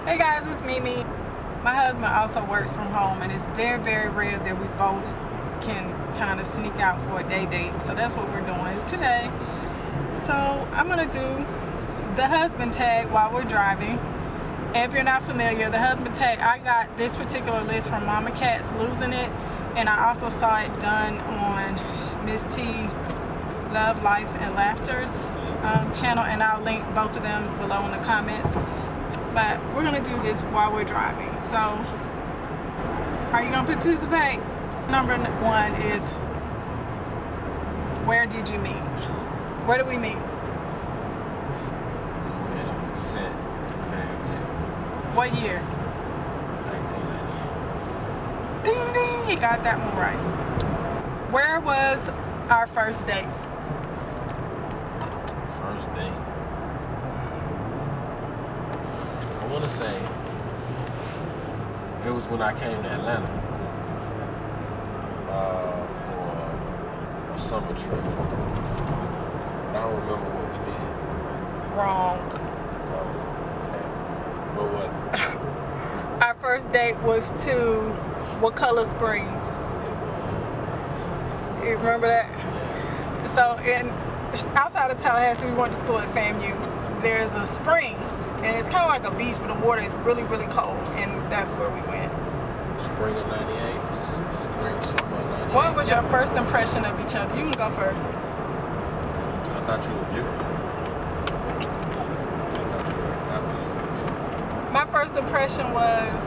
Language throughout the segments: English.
Hey guys, it's Mimi. My husband also works from home, and it's very, very rare that we both can kind of sneak out for a day date. So that's what we're doing today. So I'm gonna do the husband tag while we're driving. And if you're not familiar, the husband tag, I got this particular list from Mama Cat's Losing It, and I also saw it done on Miss TeeLoveLifeLaughter's channel, and I'll link both of them below in the comments. But we're gonna do this while we're driving. So, are you gonna participate? Number one is, where did you meet? Where did we meet? At a set family. What year? 1998. Ding ding, he got that one right. Where was our first date? First date. I want to say it was when I came to Atlanta for a summer trip. But I don't remember what we did. Wrong. What was it? Our first date was to Wakulla Springs. You remember that? So outside of Tallahassee, we went to school at FAMU. There's a spring, and it's kind of like a beach, but the water is really, really cold, and that's where we went. Spring of 98? Spring, summer of 98? What was your first impression of each other? You can go first. I thought you were beautiful. My first impression was,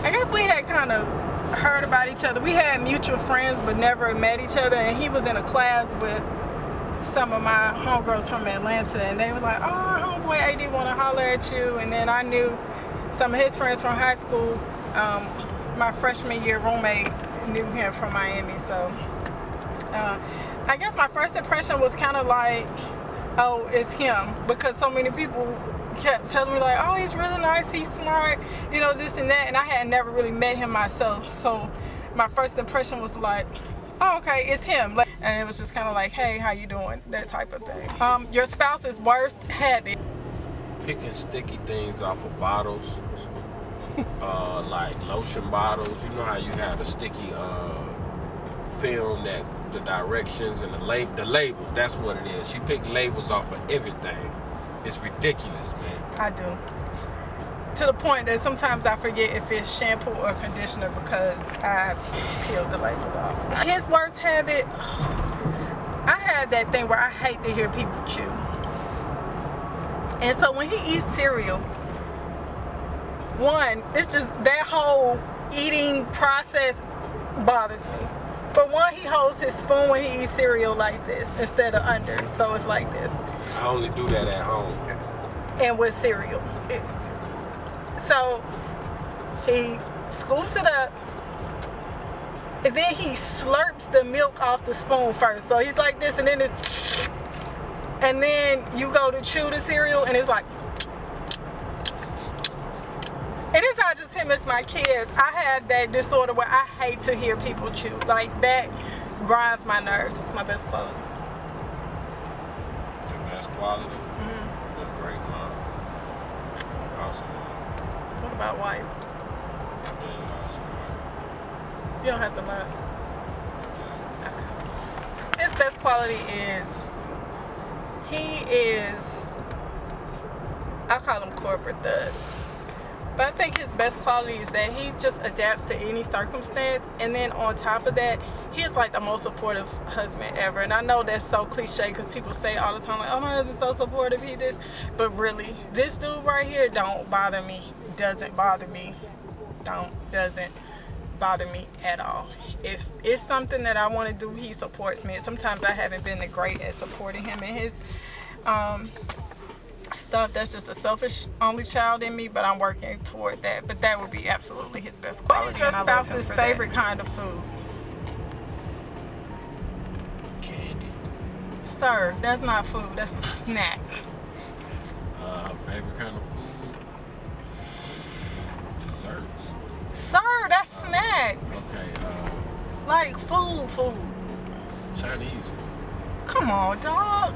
I guess we had kind of heard about each other. We had mutual friends but never met each other, and he was in a class with some of my homegirls from Atlanta, and they were like, oh, homeboy AD want to holler at you. And then I knew some of his friends from high school. My freshman year roommate knew him from Miami, so I guess my first impression was kind of like, oh, it's him, because so many people kept telling me like, oh, he's really nice, he's smart, you know, this and that, and I had never really met him myself. So my first impression was like, oh, okay, it's him. And it was just kind of like, hey, how you doing? That type of thing. Your spouse's worst habit? Picking sticky things off of bottles, like lotion bottles. You know how you have the sticky film that the directions and the labels. That's what it is. She picked labels off of everything. It's ridiculous, man. I do. To the point that sometimes I forget if it's shampoo or conditioner because I peeled the label off. His worst habit, I have that thing where I hate to hear people chew. And so when he eats cereal, one, it's just that whole eating process bothers me. For one, he holds his spoon when he eats cereal like this instead of under, so it's like this. I only do that at home. And with cereal. So he scoops it up, and then he slurps the milk off the spoon first. So he's like this, and then it's, and then you go to chew the cereal, and it's like, and it's not just him, it's my kids. I have that disorder where I hate to hear people chew. Like, that grinds my nerves. My best quality. Your best quality? Mm-hmm. You're a great mom. Awesome mom. What about wife? Yeah, awesome wife. You don't have to lie. Okay. His best quality is, he is, I call him corporate thug. But I think his best quality is that he just adapts to any circumstance, and then on top of that, he is like the most supportive husband ever. And I know that's so cliche because people say all the time, like, oh, my husband's so supportive, he this. But really, this dude right here don't bother me, doesn't bother me, doesn't bother me at all. If it's something that I want to do, he supports me. Sometimes I haven't been great at supporting him in his stuff. That's just a selfish only child in me, but I'm working toward that. But that would be absolutely his best quality. What is your spouse's favorite kind of food? Candy. Sir, that's not food, that's a snack. Favorite kind of food? Desserts. Sir, that's snacks. Okay, like food. Chinese food. Come on, dog.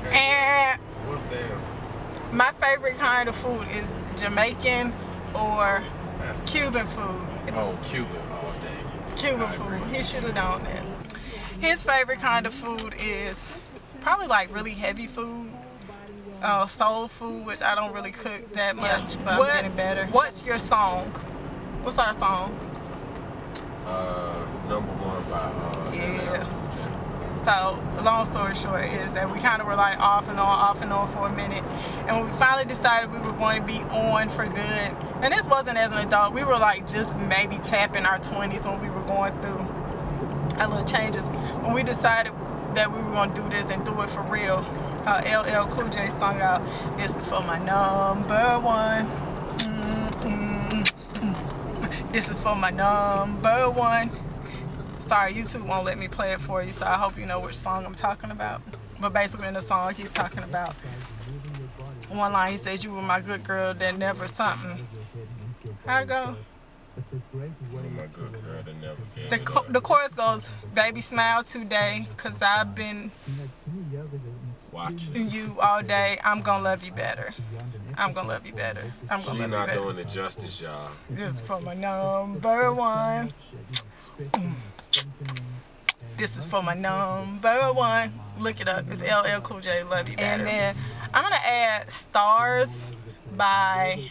Okay. And what's the answer? my favorite kind of food is Jamaican or Cuban food. Oh, Cuban all day. Cuban food. He should have known that. His favorite kind of food is probably like really heavy food. Soul food, which I don't really cook that much, but I'm getting better. What's your song? What's our song? Number one by yeah. So, long story short is that we kind of were like off and on for a minute. And when we finally decided we were going to be on for good, and this wasn't as an adult, we were like just maybe tapping our 20s when we were going through our little changes. When we decided that we were going to do this and do it for real, LL Cool J sung out, "This is for my number one. This is for my number one." Sorry, YouTube won't let me play it for you, so I hope you know which song I'm talking about. But basically in the song, he's talking about one line. He says, "You were my good girl that never something." How it go? The chorus goes, "Baby, smile today, 'cause I've been watching you all day. I'm gonna love you better. I'm gonna love you better. I'm gonna love you better." She's not doing it justice, y'all. This is for my number one. This is for my number one. Look it up. It's LL Cool J, "Love You Better." And then I'm gonna add "Stars" by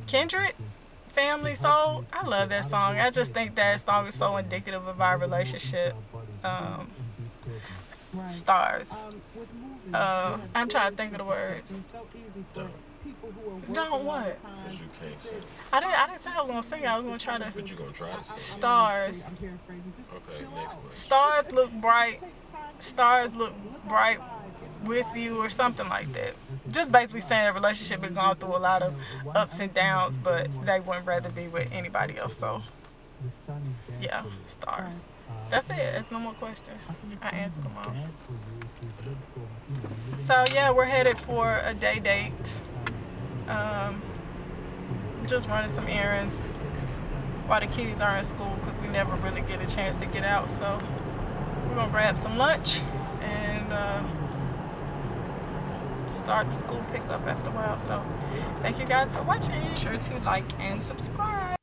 Kendrick Family Soul. I love that song. I just think that song is so indicative of our relationship. Stars. I'm trying to think of the words. Don't what? Because you can't sing. I didn't say I was gonna sing. I was gonna try to. But you're gonna try to sing. Stars. Okay, next question. Stars look bright. Stars look bright with you, or something like that. Just basically saying that relationship has gone through a lot of ups and downs, but they wouldn't rather be with anybody else. So yeah, stars. That's it. There's no more questions. I answered them all. So yeah, we're headed for a day date. Just running some errands while the kids are in school, because we never really get a chance to get out. So we're gonna grab some lunch and start the school pickup after a while. So thank you guys for watching. Be sure to like and subscribe.